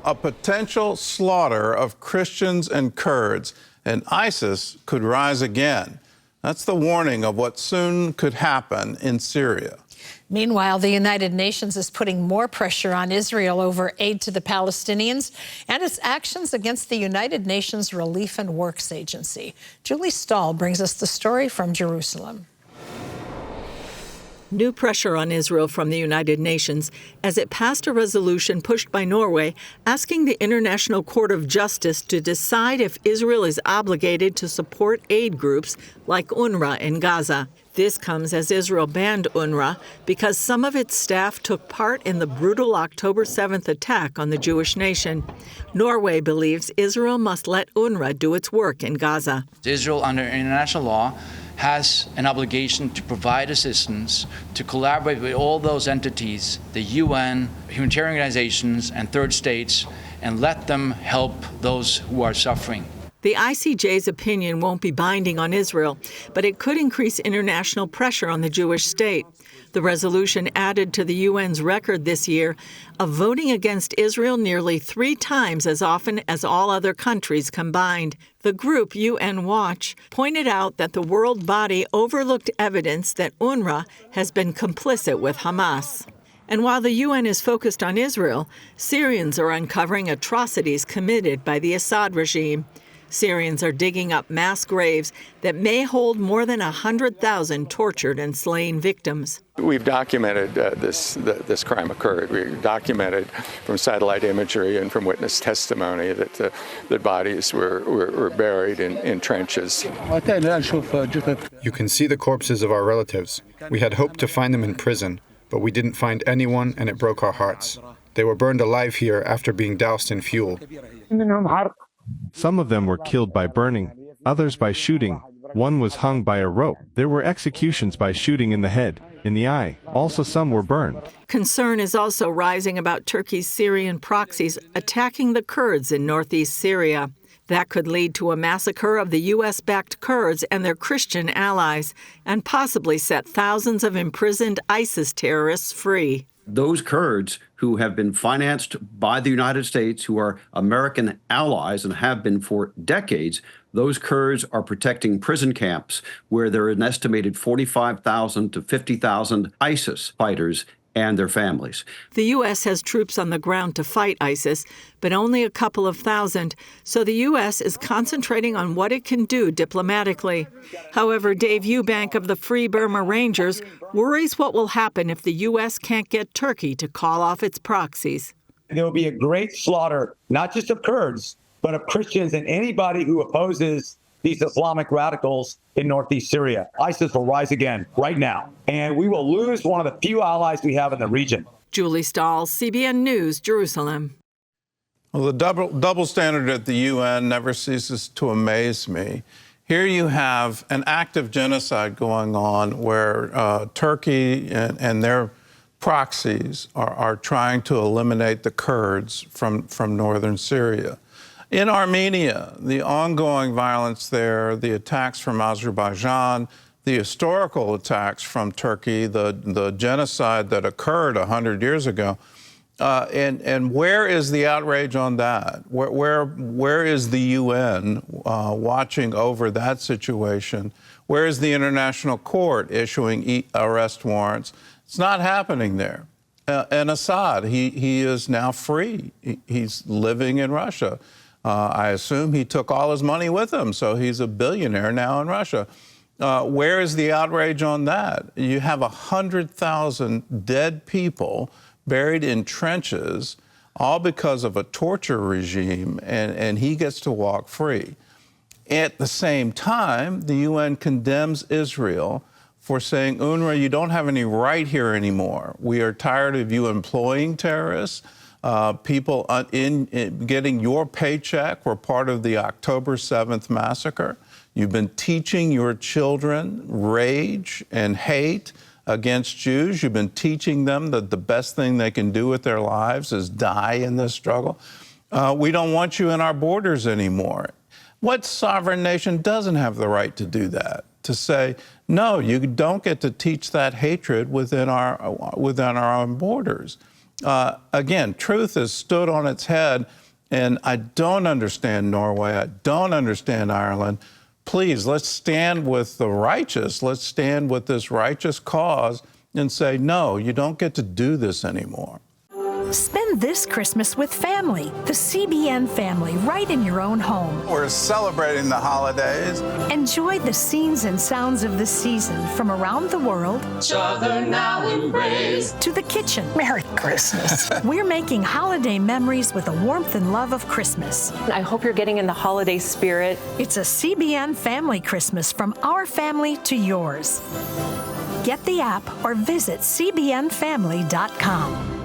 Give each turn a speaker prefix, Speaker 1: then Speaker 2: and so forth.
Speaker 1: a potential slaughter of Christians and Kurds, and ISIS could rise again. That's the warning of what soon could happen in Syria.
Speaker 2: Meanwhile, the United Nations is putting more pressure on Israel over aid to the Palestinians and its actions against the United Nations Relief and Works Agency. Julie Stahl brings us the story from Jerusalem.
Speaker 3: New pressure on Israel from the United Nations as it passed a resolution pushed by Norway asking the International Court of Justice to decide if Israel is obligated to support aid groups like UNRWA in Gaza. This comes as Israel banned UNRWA because some of its staff took part in the brutal October 7th attack on the Jewish nation. Norway believes Israel must let UNRWA do its work in Gaza.
Speaker 4: Israel, under international law, has an obligation to provide assistance, to collaborate with all those entities, the UN, humanitarian organizations, and third states, and let them help those who are suffering.
Speaker 3: The ICJ's opinion won't be binding on Israel, but it could increase international pressure on the Jewish state. The resolution added to the UN's record this year of voting against Israel nearly 3 times as often as all other countries combined. The group, UN Watch, pointed out that the world body overlooked evidence that UNRWA has been complicit with Hamas. And while the UN is focused on Israel, Syrians are uncovering atrocities committed by the Assad regime. Syrians are digging up mass graves that may hold more than 100,000 tortured and slain victims.
Speaker 5: We've documented this crime occurred. We documented from satellite imagery and from witness testimony that the bodies were buried in trenches.
Speaker 6: You can see the corpses of our relatives. We had hoped to find them in prison, but we didn't find anyone, and it broke our hearts. They were burned alive here after being doused in fuel.
Speaker 7: Some of them were killed by burning, others by shooting. One was hung by a rope. There were executions by shooting in the head, in the eye. Also, some were burned.
Speaker 3: Concern is also rising about Turkey's Syrian proxies attacking the Kurds in northeast Syria. That could lead to a massacre of the U.S.-backed Kurds and their Christian allies, and possibly set thousands of imprisoned ISIS terrorists free.
Speaker 8: Those Kurds who have been financed by the United States, who are American allies and have been for decades, those Kurds are protecting prison camps where there are an estimated 45,000 to 50,000 ISIS fighters and their families.
Speaker 3: The U.S. has troops on the ground to fight ISIS, but only a couple of thousand, so the U.S. is concentrating on what it can do diplomatically. However, Dave Eubank of the Free Burma Rangers worries what will happen if the U.S. can't get Turkey to call off its proxies.
Speaker 9: There will be a great slaughter, not just of Kurds, but of Christians and anybody who opposes these Islamic radicals in northeast Syria. ISIS will rise again right now, and we will lose one of the few allies we have in the region.
Speaker 3: Julie Stahl, CBN News, Jerusalem.
Speaker 1: Well, the double standard at the UN never ceases to amaze me. Here you have an active genocide going on where Turkey and their proxies are trying to eliminate the Kurds from northern Syria. In Armenia, the ongoing violence there, the attacks from Azerbaijan, the historical attacks from Turkey, the genocide that occurred 100 years ago, and where is the outrage on that? Where is the UN watching over that situation? Where is the International Court issuing arrest warrants? It's not happening there. And Assad, he is now free. He's living in Russia. I assume he took all his money with him, so he's a billionaire now in Russia. Where is the outrage on that? You have 100,000 dead people buried in trenches, all because of a torture regime, and he gets to walk free. At the same time, the UN condemns Israel for saying, UNRWA, you don't have any right here anymore. We are tired of you employing terrorists. People in getting your paycheck were part of the October 7th massacre. You've been teaching your children rage and hate against Jews. You've been teaching them that the best thing they can do with their lives is die in this struggle. We don't want you in our borders anymore. What sovereign nation doesn't have the right to do that? To say, no, you don't get to teach that hatred within our own borders. Again, truth is stood on its head, and I don't understand Norway. I don't understand Ireland. Please, let's stand with the righteous. Let's stand with this righteous cause and say, no, you don't get to do this anymore.
Speaker 2: Spend this Christmas with family, the CBN family, right in your own home.
Speaker 1: We're celebrating the holidays.
Speaker 2: Enjoy the scenes and sounds of the season from around the world.
Speaker 10: Each other now embrace.
Speaker 2: To the kitchen.
Speaker 10: Merry Christmas.
Speaker 2: We're making holiday memories with the warmth and love of Christmas.
Speaker 11: I hope you're getting in the holiday spirit.
Speaker 2: It's a CBN family Christmas from our family to yours. Get the app or visit cbnfamily.com.